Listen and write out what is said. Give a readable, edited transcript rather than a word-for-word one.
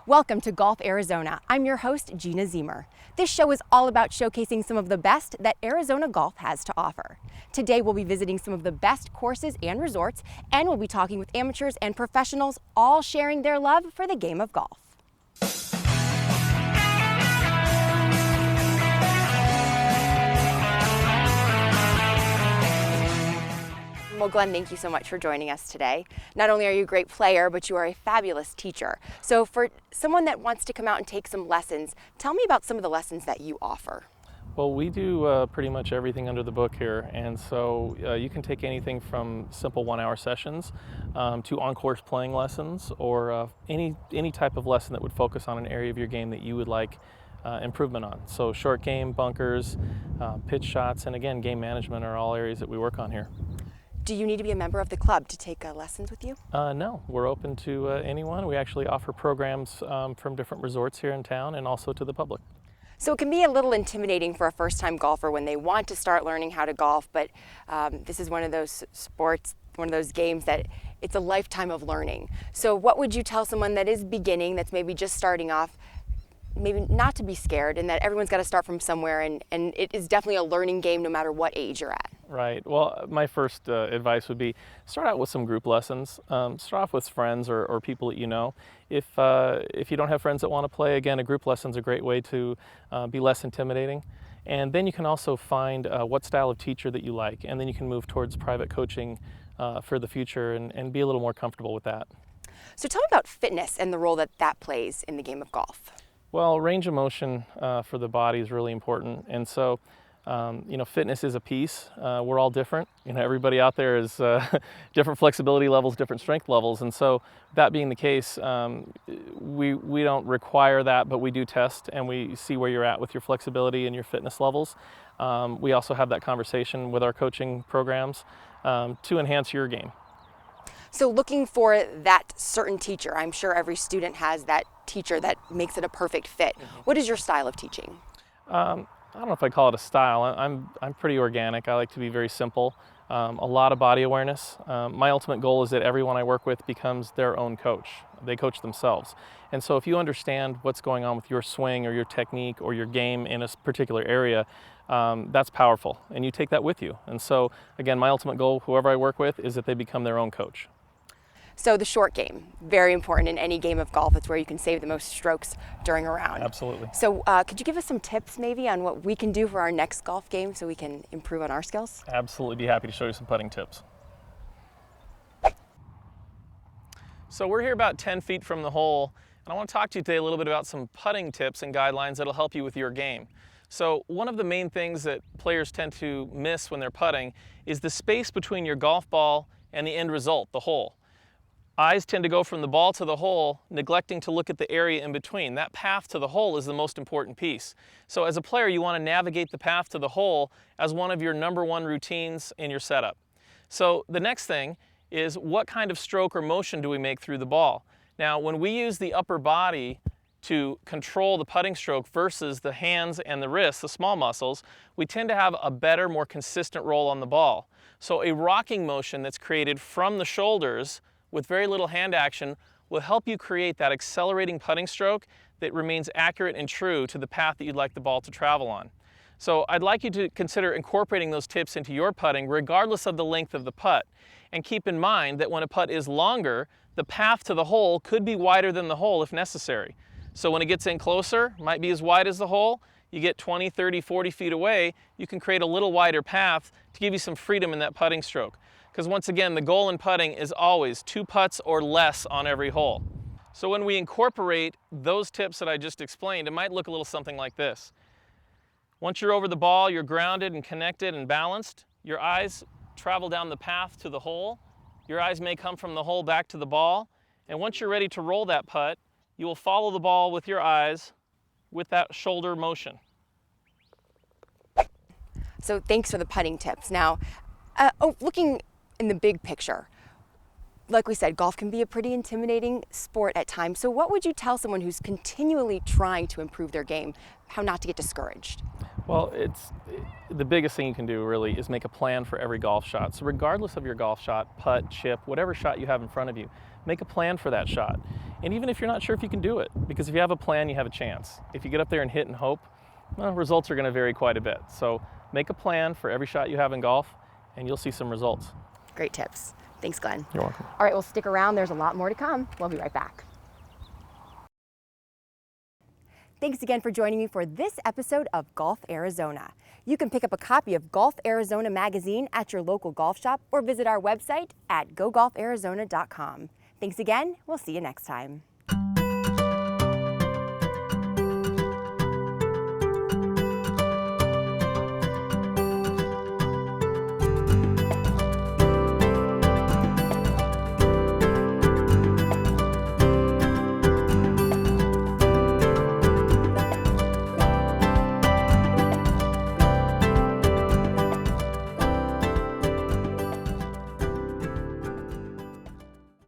Welcome to Golf Arizona. I'm your host, Gina Zemer. This show is all about showcasing some of the best that Arizona golf has to offer. Today we'll be visiting some of the best courses and resorts, and we'll be talking with amateurs and professionals, all sharing their love for the game of golf. Well, Glenn, thank you so much for joining us today. Not only are you a great player, but you are a fabulous teacher. So for someone that wants to come out and take some lessons, tell me about some of the lessons that you offer. Well, we do pretty much everything under the book here, and so you can take anything from simple 1-hour sessions to on-course playing lessons, or any type of lesson that would focus on an area of your game that you would like improvement on. So short game, bunkers, pitch shots, and again, game management are all areas that we work on here. Do you need to be a member of the club to take lessons with you? No, we're open to anyone. We actually offer programs from different resorts here in town and also to the public. So it can be a little intimidating for a first-time golfer when they want to start learning how to golf, but this is one of those sports, one of those games that it's a lifetime of learning. So what would you tell someone that is beginning, that's maybe just starting off, maybe not to be scared, and that everyone's got to start from somewhere, and it is definitely a learning game no matter what age you're at? Right. Well, my first advice would be start out with some group lessons. Start off with friends or people that you know. If you don't have friends that want to play, again, a group lesson is a great way to be less intimidating. And then you can also find what style of teacher that you like, and then you can move towards private coaching for the future and be a little more comfortable with that. So tell me about fitness and the role that that plays in the game of golf. Well, range of motion for the body is really important, and so fitness is a piece. We're all different. Everybody out there is different flexibility levels, different strength levels, and so that being the case, we don't require that, but we do test and we see where you're at with your flexibility and your fitness levels. We also have that conversation with our coaching programs to enhance your game. So looking for that certain teacher, I'm sure every student has that teacher that makes it a perfect fit. What is your style of teaching? I don't know if I call it a style. I'm pretty organic. I like to be very simple. A lot of body awareness. My ultimate goal is that everyone I work with becomes their own coach. They coach themselves. And so if you understand what's going on with your swing or your technique or your game in a particular area, that's powerful, and you take that with you. And so again, my ultimate goal, whoever I work with, is that they become their own coach. So the short game, very important in any game of golf. It's where you can save the most strokes during a round. Absolutely. So could you give us some tips maybe on what we can do for our next golf game so we can improve on our skills? Absolutely, be happy to show you some putting tips. So we're here about 10 feet from the hole, and I want to talk to you today a little bit about some putting tips and guidelines that'll help you with your game. So one of the main things that players tend to miss when they're putting is the space between your golf ball and the end result, the hole. Eyes tend to go from the ball to the hole, neglecting to look at the area in between. That path to the hole is the most important piece. So as a player, you want to navigate the path to the hole as one of your #1 routines in your setup. So the next thing is, what kind of stroke or motion do we make through the ball? Now, when we use the upper body to control the putting stroke versus the hands and the wrists, the small muscles, we tend to have a better, more consistent roll on the ball. So a rocking motion that's created from the shoulders with very little hand action will help you create that accelerating putting stroke that remains accurate and true to the path that you'd like the ball to travel on. So I'd like you to consider incorporating those tips into your putting regardless of the length of the putt. And keep in mind that when a putt is longer, the path to the hole could be wider than the hole if necessary. So when it gets in closer, it might be as wide as the hole. You get 20, 30, 40 feet away, you can create a little wider path to give you some freedom in that putting stroke. Because once again, the goal in putting is always 2 putts or less on every hole. So when we incorporate those tips that I just explained, it might look a little something like this. Once you're over the ball, you're grounded and connected and balanced. Your eyes travel down the path to the hole. Your eyes may come from the hole back to the ball. And once you're ready to roll that putt, you will follow the ball with your eyes with that shoulder motion. So thanks for the putting tips. Now, looking in the big picture, like we said, golf can be a pretty intimidating sport at times. So what would you tell someone who's continually trying to improve their game, how not to get discouraged? Well, the biggest thing you can do really is make a plan for every golf shot. So regardless of your golf shot, putt, chip, whatever shot you have in front of you, make a plan for that shot. And even if you're not sure if you can do it, because if you have a plan, you have a chance. If you get up there and hit and hope, well, results are going to vary quite a bit. So make a plan for every shot you have in golf, and you'll see some results. Great tips. Thanks, Glenn. You're welcome. All right, well, stick around. There's a lot more to come. We'll be right back. Thanks again for joining me for this episode of Golf Arizona. You can pick up a copy of Golf Arizona magazine at your local golf shop or visit our website at gogolfarizona.com. Thanks again. We'll see you next time.